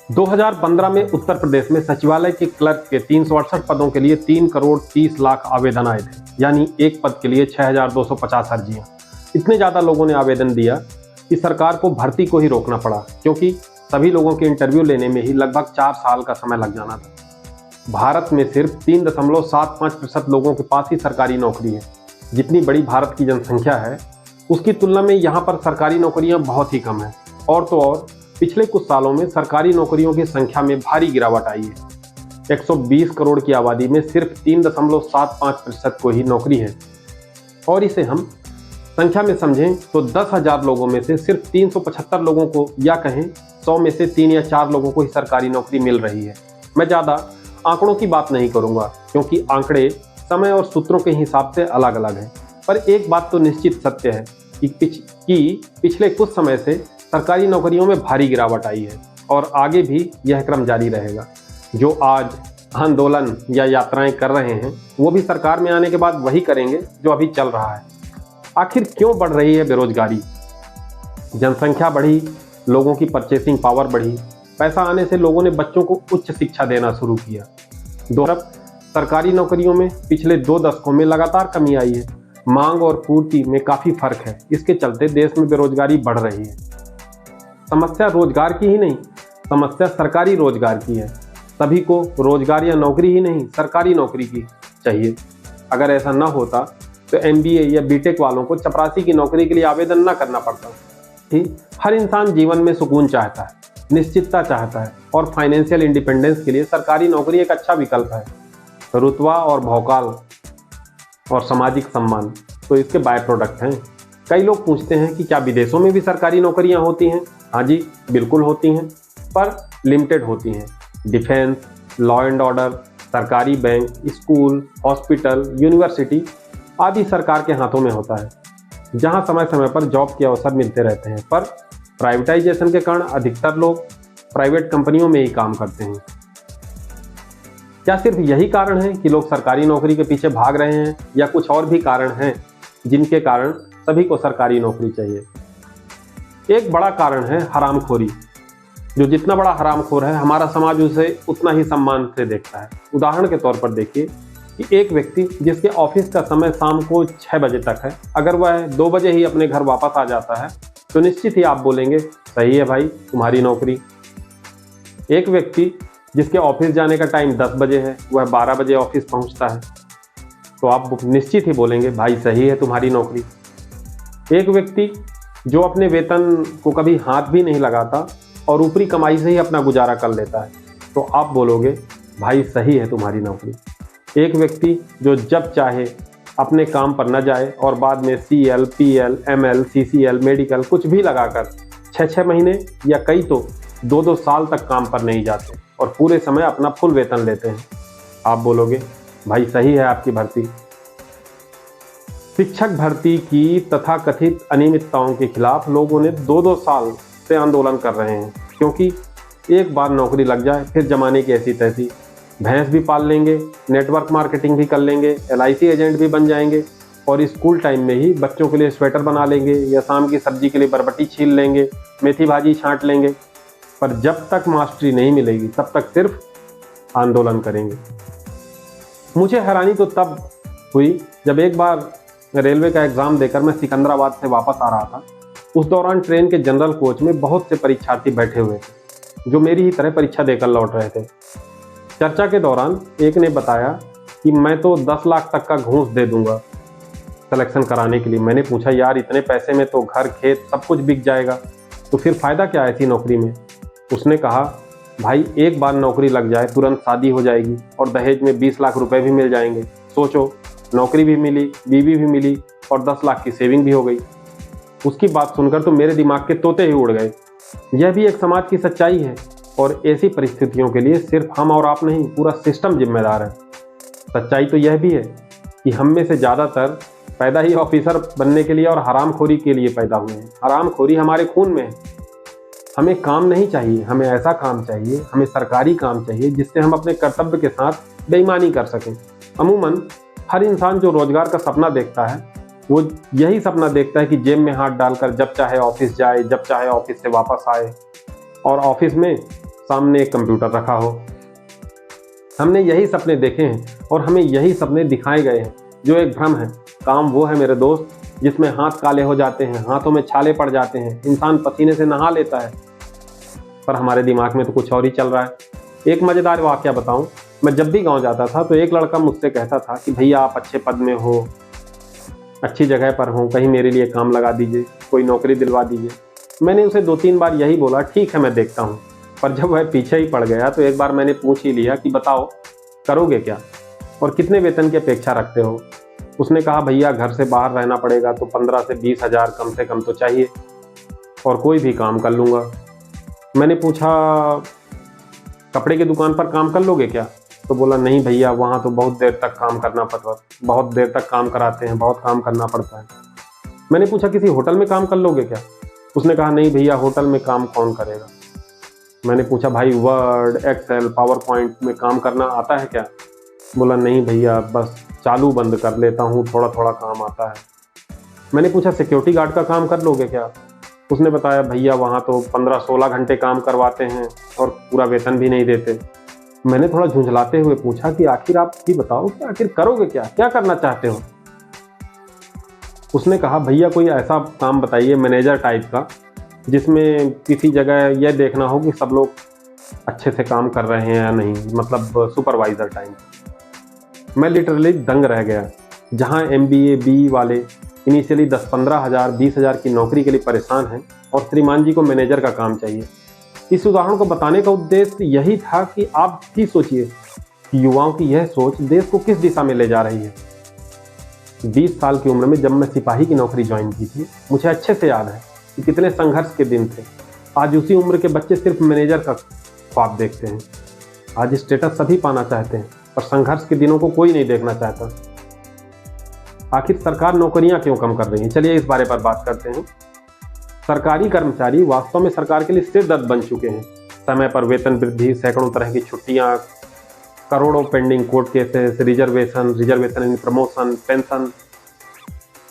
2015 में उत्तर प्रदेश में सचिवालय के क्लर्क के 368 पदों के लिए 3 करोड़ 30 लाख आवेदन आए थे, यानी एक पद के लिए 6250 अर्जियां। इतने ज़्यादा लोगों ने आवेदन दिया कि सरकार को भर्ती को ही रोकना पड़ा, क्योंकि सभी लोगों के इंटरव्यू लेने में ही लगभग 4 साल का समय लग जाना था। भारत में सिर्फ 3.75% लोगों के पास ही सरकारी नौकरी है। जितनी बड़ी भारत की जनसंख्या है, उसकी तुलना में यहाँ पर सरकारी नौकरियाँ बहुत ही कम है। और तो और पिछले कुछ सालों में सरकारी नौकरियों की संख्या में भारी गिरावट आई है। 120 करोड़ की आबादी में सिर्फ 3.75% को ही नौकरी है। और इसे हम संख्या में समझें तो 10,000 लोगों में से सिर्फ 375 लोगों को, या कहें 100 में से 3 या 4 लोगों को ही सरकारी नौकरी मिल रही है। मैं ज़्यादा आंकड़ों की बात नहीं करूंगा, क्योंकि आंकड़े समय और सूत्रों के हिसाब से अलग अलग हैं। पर एक बात तो निश्चित सत्य है कि पिछले कुछ समय से सरकारी नौकरियों में भारी गिरावट आई है, और आगे भी यह क्रम जारी रहेगा। जो आज आंदोलन या यात्राएं कर रहे हैं, वो भी सरकार में आने के बाद वही करेंगे जो अभी चल रहा है। आखिर क्यों बढ़ रही है बेरोजगारी? जनसंख्या बढ़ी, लोगों की परचेसिंग पावर बढ़ी, पैसा आने से लोगों ने बच्चों को उच्च शिक्षा देना शुरू किया। तरफ सरकारी नौकरियों में पिछले 2 दशकों में लगातार कमी आई है। मांग और पूर्ति में काफी फर्क है। इसके चलते देश में बेरोजगारी बढ़ रही है। समस्या रोजगार की ही नहीं, समस्या सरकारी रोजगार की है। सभी को रोजगार या नौकरी ही नहीं, सरकारी नौकरी की चाहिए। अगर ऐसा न होता तो MBA या BTech वालों को चपरासी की नौकरी के लिए आवेदन न करना पड़ता। हर इंसान जीवन में सुकून चाहता है, निश्चितता चाहता है, और फाइनेंशियल इंडिपेंडेंस के लिए सरकारी नौकरी एक अच्छा विकल्प है। रुतबा और भौकाल और सामाजिक सम्मान तो इसके बाय प्रोडक्ट हैं। कई लोग पूछते हैं कि क्या विदेशों में भी सरकारी नौकरियां होती हैं? हाँ जी, बिल्कुल होती हैं, पर लिमिटेड होती हैं। डिफेंस, लॉ एंड ऑर्डर, सरकारी बैंक, स्कूल, हॉस्पिटल, यूनिवर्सिटी आदि सरकार के हाथों में होता है, जहां समय समय पर जॉब के अवसर मिलते रहते हैं। पर प्राइवेटाइजेशन के कारण अधिकतर लोग प्राइवेट कंपनियों में ही काम करते हैं। क्या सिर्फ यही कारण है कि लोग सरकारी नौकरी के पीछे भाग रहे हैं, या कुछ और भी कारण हैं जिनके कारण सभी को सरकारी नौकरी चाहिए? एक बड़ा कारण है हरामखोरी। जो जितना बड़ा हरामखोर है, हमारा समाज उसे उतना ही सम्मान से देखता है। उदाहरण के तौर पर देखिए कि एक व्यक्ति जिसके ऑफिस का समय शाम को 6 बजे तक है, अगर वह 2 बजे ही अपने घर वापस आ जाता है तो निश्चित ही आप बोलेंगे, सही है भाई, तुम्हारी नौकरी। एक व्यक्ति जिसके ऑफिस जाने का टाइम 10 बजे है, वह 12 बजे ऑफिस पहुंचता है, तो आप निश्चित ही बोलेंगे, भाई सही है तुम्हारी नौकरी। एक व्यक्ति जो अपने वेतन को कभी हाथ भी नहीं लगाता और ऊपरी कमाई से ही अपना गुजारा कर लेता है, तो आप बोलोगे, भाई सही है तुम्हारी नौकरी। एक व्यक्ति जो जब चाहे अपने काम पर न जाए और बाद में CL, PL, ML, CCL, medical कुछ भी लगाकर 6-6 महीने या कई तो 2-2 साल तक काम पर नहीं जाते और पूरे समय अपना फुल वेतन लेते हैं, आप बोलोगे, भाई सही है आपकी भर्ती। शिक्षक भर्ती की तथाकथित अनियमितताओं के खिलाफ लोगों ने 2-2 साल से आंदोलन कर रहे हैं, क्योंकि एक बार नौकरी लग जाए फिर जमाने की ऐसी तैसी, भैंस भी पाल लेंगे, नेटवर्क मार्केटिंग भी कर लेंगे, LIC एजेंट भी बन जाएंगे, और स्कूल टाइम में ही बच्चों के लिए स्वेटर बना लेंगे, या शाम की सब्जी के लिए बरबटी छील लेंगे, मेथी भाजी छांट लेंगे। पर जब तक मास्टरी नहीं मिलेगी तब तक सिर्फ आंदोलन करेंगे। मुझे हैरानी तो तब हुई जब एक बार रेलवे का एग्ज़ाम देकर मैं सिकंदराबाद से वापस आ रहा था। उस दौरान ट्रेन के जनरल कोच में बहुत से परीक्षार्थी बैठे हुए थे जो मेरी ही तरह परीक्षा देकर लौट रहे थे। चर्चा के दौरान एक ने बताया कि मैं तो 10 लाख तक का घूस दे दूंगा सिलेक्शन कराने के लिए। मैंने पूछा, यार इतने पैसे में तो घर खेत सब कुछ बिक जाएगा, तो फिर फ़ायदा क्या है ऐसी नौकरी में? उसने कहा, भाई एक बार नौकरी लग जाए तुरंत शादी हो जाएगी और दहेज में 20 लाख रुपए भी मिल जाएंगे। सोचो, नौकरी भी मिली, बीवी भी मिली और 10 लाख की सेविंग भी हो गई। उसकी बात सुनकर तो मेरे दिमाग के तोते ही उड़ गए। यह भी एक समाज की सच्चाई है, और ऐसी परिस्थितियों के लिए सिर्फ हम और आप नहीं, पूरा सिस्टम जिम्मेदार है। सच्चाई तो यह भी है कि हम में से ज़्यादातर पैदा ही ऑफिसर बनने के लिए और हरामखोरी के लिए पैदा हुए हैं। हरामखोरी हमारे खून में है। हमें काम नहीं चाहिए, हमें ऐसा काम चाहिए, हमें सरकारी काम चाहिए जिससे हम अपने कर्तव्य के साथ बेईमानी कर सकें। अमूमन हर इंसान जो रोजगार का सपना देखता है, वो यही सपना देखता है कि जेब में हाथ डालकर जब चाहे ऑफिस जाए, जब चाहे ऑफिस से वापस आए, और ऑफिस में सामने एक कंप्यूटर रखा हो। हमने यही सपने देखे हैं और हमें यही सपने दिखाए गए हैं, जो एक भ्रम है। काम वो है मेरे दोस्त जिसमें हाथ काले हो जाते हैं, हाथों में छाले पड़ जाते हैं, इंसान पसीने से नहा लेता है, पर हमारे दिमाग में तो कुछ और ही चल रहा है। एक मज़ेदार वाकया बताऊं, मैं जब भी गांव जाता था तो एक लड़का मुझसे कहता था कि भैया आप अच्छे पद में हो, अच्छी जगह पर हो, कहीं मेरे लिए काम लगा दीजिए, कोई नौकरी दिलवा दीजिए। मैंने उसे 2-3 बार यही बोला, ठीक है मैं देखता हूँ, पर जब वह पीछे ही पड़ गया तो एक बार मैंने पूछ ही लिया कि बताओ करोगे क्या और कितने वेतन की अपेक्षा रखते हो। उसने कहा भैया घर से बाहर रहना पड़ेगा तो 15 से 20 हज़ार कम से कम तो चाहिए, और कोई भी काम कर लूँगा। मैंने पूछा कपड़े की दुकान पर काम कर लोगे क्या, तो बोला नहीं भैया वहाँ तो बहुत देर तक काम करना पड़ता, बहुत देर तक काम कराते हैं, बहुत काम करना पड़ता है। मैंने पूछा किसी होटल में काम कर लोगे क्या, उसने कहा नहीं भैया होटल में काम कौन करेगा। मैंने पूछा भाई वर्ड, एक्सेल, पावर पॉइंट में काम करना आता है क्या, बोला नहीं भैया बस चालू बंद कर लेता हूँ, थोड़ा थोड़ा काम आता है। मैंने पूछा सिक्योरिटी गार्ड का काम कर लोगे क्या, उसने बताया भैया वहाँ तो 15-16 घंटे काम करवाते हैं और पूरा वेतन भी नहीं देते। मैंने थोड़ा झुंझलाते हुए पूछा कि आखिर आप ही बताओ कि आखिर करोगे क्या, क्या करना चाहते हो। उसने कहा भैया कोई ऐसा काम बताइए मैनेजर टाइप का, जिसमें किसी जगह यह देखना हो कि सब लोग अच्छे से काम कर रहे हैं या नहीं, मतलब सुपरवाइज़र टाइप। मैं लिटरली दंग रह गया। जहां MBA BE वाले इनिशियली 10-15 हज़ार 20 हज़ार की नौकरी के लिए परेशान हैं और श्रीमान जी को मैनेजर का काम चाहिए। इस उदाहरण को बताने का उद्देश्य यही था कि आप भी सोचिए कि युवाओं की यह सोच देश को किस दिशा में ले जा रही है। 20 साल की उम्र में जब मैं सिपाही की नौकरी ज्वाइन की थी, मुझे अच्छे से याद है कि कितने संघर्ष के दिन थे। आज उसी उम्र के बच्चे सिर्फ मैनेजर का ख्वाब देखते हैं। आज स्टेटस सभी पाना चाहते हैं, पर संघर्ष के दिनों को कोई नहीं देखना चाहता। आखिर सरकार नौकरियां क्यों कम कर रही है, चलिए इस बारे पर बात करते हैं। सरकारी कर्मचारी वास्तव में सरकार के लिए सिरदर्द बन चुके हैं। समय पर वेतन वृद्धि, सैकड़ों तरह की छुट्टियां, करोड़ों pending court cases, reservation in promotion, pension.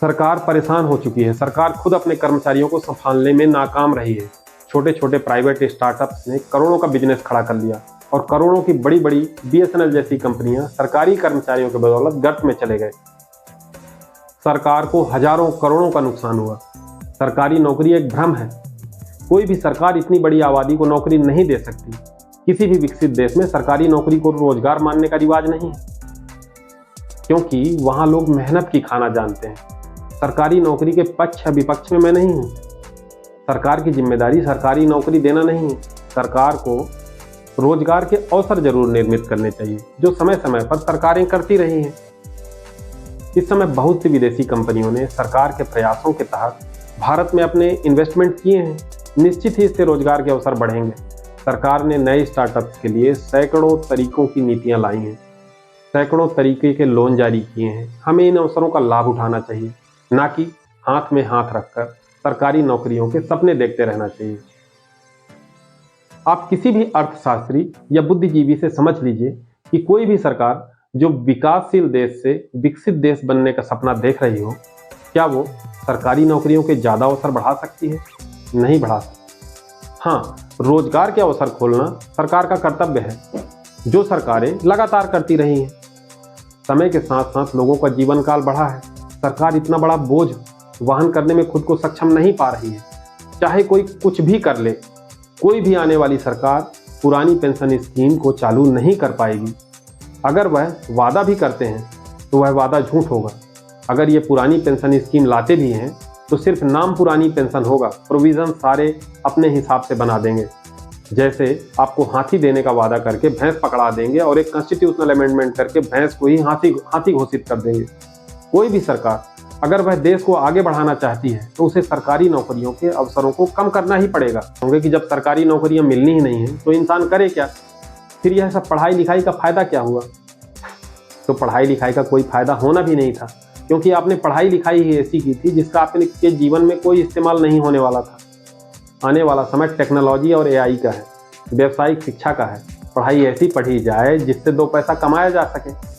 सरकार परेशान हो चुकी है। सरकार खुद अपने कर्मचारियों को संभालने में नाकाम रही है। छोटे छोटे प्राइवेट स्टार्टअप्स ने करोड़ों का बिजनेस खड़ा कर लिया और करोड़ों की बड़ी बड़ी BSNL जैसी कंपनियां सरकारी कर्मचारियों के बदौलत गर्त में चले गए। सरकार को हजारों करोड़ों का नुकसान हुआ। सरकारी नौकरी एक भ्रम है। कोई भी सरकार इतनी बड़ी आबादी को नौकरी नहीं दे सकती। किसी भी विकसित देश में सरकारी नौकरी को रोजगार मानने का रिवाज नहीं है, क्योंकि वहां लोग मेहनत की खाना जानते हैं। सरकारी नौकरी के पक्ष या विपक्ष में मैं नहीं हूं। सरकार की जिम्मेदारी सरकारी नौकरी देना नहीं है। सरकार को रोजगार के अवसर जरूर निर्मित करने चाहिए, जो समय समय पर सरकारें करती रही हैं। इस समय बहुत सी विदेशी कंपनियों ने सरकार के प्रयासों के तहत भारत में अपने इन्वेस्टमेंट किए हैं। निश्चित ही इससे रोजगार के अवसर बढ़ेंगे। सरकार ने नए स्टार्टअप्स के लिए सैकड़ों तरीकों की नीतियां लाई हैं, सैकड़ों तरीके के लोन जारी किए हैं। हमें इन अवसरों का लाभ उठाना चाहिए, ना कि हाथ में हाथ रखकर सरकारी नौकरियों के सपने देखते रहना चाहिए। आप किसी भी अर्थशास्त्री या बुद्धिजीवी से समझ लीजिए कि कोई भी सरकार जो विकासशील देश से विकसित देश बनने का सपना देख रही हो, क्या वो सरकारी नौकरियों के ज़्यादा अवसर बढ़ा सकती है? नहीं बढ़ा सकती। हाँ, रोजगार के अवसर खोलना सरकार का कर्तव्य है, जो सरकारें लगातार करती रही हैं। समय के साथ साथ लोगों का जीवन काल बढ़ा है। सरकार इतना बड़ा बोझ वहन करने में खुद को सक्षम नहीं पा रही है। चाहे कोई कुछ भी कर ले, कोई भी आने वाली सरकार पुरानी पेंशन स्कीम को चालू नहीं कर पाएगी। अगर वह वादा भी करते हैं तो वह वादा झूठ होगा। अगर ये पुरानी पेंशन स्कीम लाते भी हैं तो सिर्फ नाम पुरानी पेंशन होगा, प्रोविजन सारे अपने हिसाब से बना देंगे। जैसे आपको हाथी देने का वादा करके भैंस पकड़ा देंगे और एक कॉन्स्टिट्यूशनल अमेंडमेंट करके भैंस को ही हाथी घोषित कर देंगे। कोई भी सरकार अगर वह देश को आगे बढ़ाना चाहती है तो उसे सरकारी नौकरियों के अवसरों को कम करना ही पड़ेगा। क्योंकि कि जब सरकारी नौकरियां मिलनी ही नहीं है तो इंसान करे क्या? फिर यह सब पढ़ाई लिखाई का फायदा क्या हुआ? तो पढ़ाई लिखाई का कोई फायदा होना भी नहीं था, क्योंकि आपने पढ़ाई लिखाई ही ऐसी की थी जिसका आपके जीवन में कोई इस्तेमाल नहीं होने वाला था। आने वाला समय टेक्नोलॉजी और AI का है, व्यावसायिक शिक्षा का है। पढ़ाई ऐसी पढ़ी जाए जिससे 2 पैसा कमाया जा सके।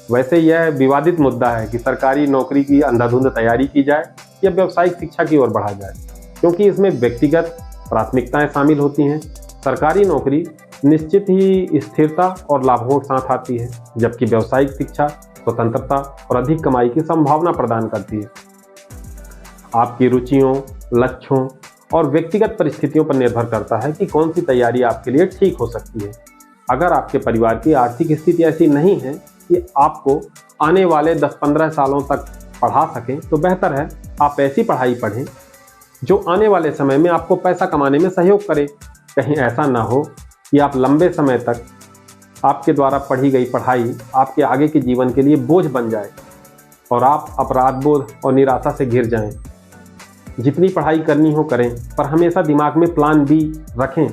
वैसे यह विवादित मुद्दा है कि सरकारी नौकरी की अंधाधुंध तैयारी की जाए या व्यावसायिक शिक्षा की ओर बढ़ा जाए, क्योंकि इसमें व्यक्तिगत प्राथमिकताएं शामिल होती हैं। सरकारी नौकरी निश्चित ही स्थिरता और लाभों के साथ आती है, जबकि व्यावसायिक शिक्षा स्वतंत्रता और अधिक कमाई की संभावना प्रदान करती है। आपकी रुचियों, लक्ष्यों और व्यक्तिगत परिस्थितियों पर निर्भर करता है कि कौन सी तैयारी आपके लिए ठीक हो सकती है। अगर आपके परिवार की आर्थिक स्थिति ऐसी नहीं है कि आपको आने वाले 10-15 सालों तक पढ़ा सकें, तो बेहतर है आप ऐसी पढ़ाई पढ़ें जो आने वाले समय में आपको पैसा कमाने में सहयोग करे। कहीं ऐसा ना हो कि आप लंबे समय तक आपके द्वारा पढ़ी गई पढ़ाई आपके आगे के जीवन के लिए बोझ बन जाए और आप अपराध बोध और निराशा से घिर जाएं। जितनी पढ़ाई करनी हो करें, पर हमेशा दिमाग में प्लान बी रखें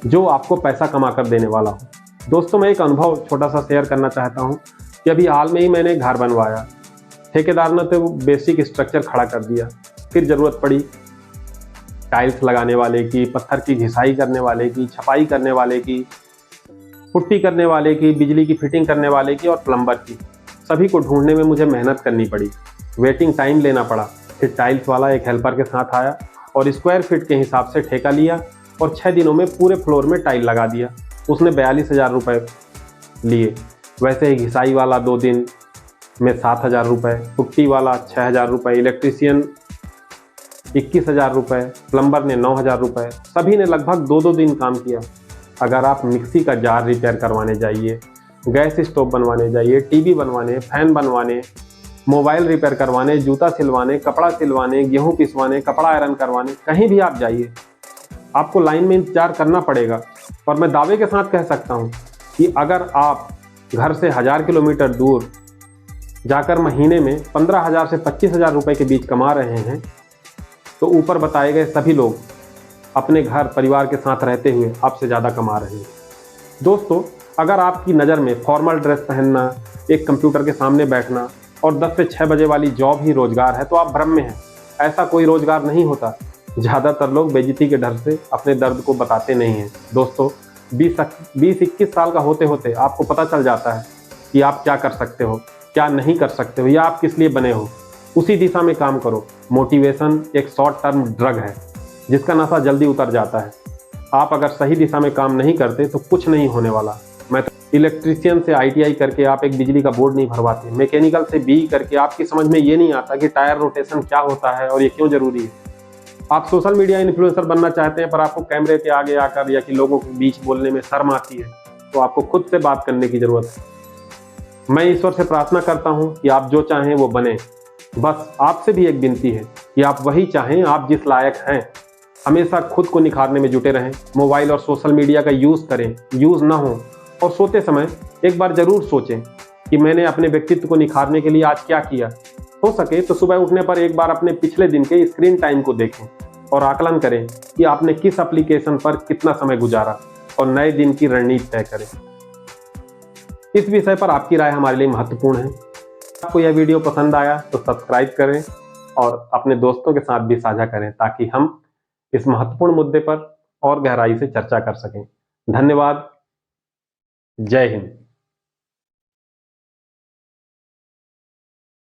जो आपको पैसा कमा कर देने वाला हो। दोस्तों, मैं एक अनुभव छोटा सा शेयर करना चाहता हूं कि अभी हाल में ही मैंने घर बनवाया। ठेकेदार ने तो बेसिक स्ट्रक्चर खड़ा कर दिया, फिर ज़रूरत पड़ी टाइल्स लगाने वाले की, पत्थर की घिसाई करने वाले की, छपाई करने वाले की, पुट्टी करने वाले की, बिजली की फिटिंग करने वाले की और प्लम्बर की। सभी को ढूंढने में मुझे मेहनत करनी पड़ी, वेटिंग टाइम लेना पड़ा। फिर टाइल्स वाला एक हेल्पर के साथ आया और स्क्वायर फीट के हिसाब से ठेका लिया और 6 दिनों में पूरे फ्लोर में टाइल लगा दिया। उसने 42,000 रुपये लिए। वैसे ही घिसाई वाला 2 दिन में 7,000 रुपये, पुट्टी वाला 6,000 रुपये, इलेक्ट्रीशियन 21,000 रुपये, प्लम्बर ने 9,000 रुपये। सभी ने लगभग 2-2 दिन काम किया। अगर आप मिक्सी का जार रिपेयर करवाने जाइए, गैस स्टोव बनवाने जाइए, टीवी बनवाने, फैन बनवाने, मोबाइल रिपेयर करवाने, जूता सिलवाने, कपड़ा सिलवाने, गेहूं पिसवाने, कपड़ा आयरन करवाने, कहीं भी आप जाइए आपको लाइन में इंतजार करना पड़ेगा। और मैं दावे के साथ कह सकता हूं कि अगर आप घर से 1000 किलोमीटर दूर जाकर महीने में 15,000 से 25,000 रुपये के बीच कमा रहे हैं, तो ऊपर बताए गए सभी लोग अपने घर परिवार के साथ रहते हुए आपसे ज़्यादा कमा रहे हैं। दोस्तों, अगर आपकी नज़र में फॉर्मल ड्रेस पहनना, एक कंप्यूटर के सामने बैठना और 10 से 6 बजे वाली जॉब ही रोजगार है, तो आप भ्रम में हैं। ऐसा कोई रोजगार नहीं होता। ज़्यादातर लोग बेइज्जती के डर से अपने दर्द को बताते नहीं हैं। दोस्तों, 20-21 साल का होते होते आपको पता चल जाता है कि आप क्या कर सकते हो, क्या नहीं कर सकते हो, या आप किस लिए बने हो। उसी दिशा में काम करो। मोटिवेशन एक शॉर्ट टर्म ड्रग है जिसका नशा जल्दी उतर जाता है। आप अगर सही दिशा में काम नहीं करते तो कुछ नहीं होने वाला। मैं तो इलेक्ट्रीशियन से ITI करके आप एक बिजली का बोर्ड नहीं भरवाते, मैकेनिकल से BE करके आपकी समझ में ये नहीं आता कि टायर रोटेशन क्या होता है और ये क्यों जरूरी है। आप सोशल मीडिया इन्फ्लुएंसर बनना चाहते हैं, पर आपको कैमरे के आगे आकर या कि लोगों के बीच बोलने में शर्म आती है, तो आपको खुद से बात करने की जरूरत है। मैं ईश्वर से प्रार्थना करता हूं कि आप जो चाहें वो बने। बस आपसे भी एक विनती है कि आप वही चाहें आप जिस लायक हैं। हमेशा खुद को निखारने में जुटे रहें। मोबाइल और सोशल मीडिया का यूज़ करें, यूज़ ना हो। और सोते समय एक बार ज़रूर सोचें कि मैंने अपने व्यक्तित्व को निखारने के लिए आज क्या किया। हो सके तो सुबह उठने पर एक बार अपने पिछले दिन के स्क्रीन टाइम को देखें और आकलन करें कि आपने किस एप्लीकेशन पर कितना समय गुजारा और नए दिन की रणनीति तय करें। इस विषय पर आपकी राय हमारे लिए महत्वपूर्ण है। आपको यह वीडियो पसंद आया तो सब्सक्राइब करें और अपने दोस्तों के साथ भी साझा करें ताकि हम इस महत्वपूर्ण मुद्दे पर और गहराई से चर्चा कर सकें। धन्यवाद। जय हिंद।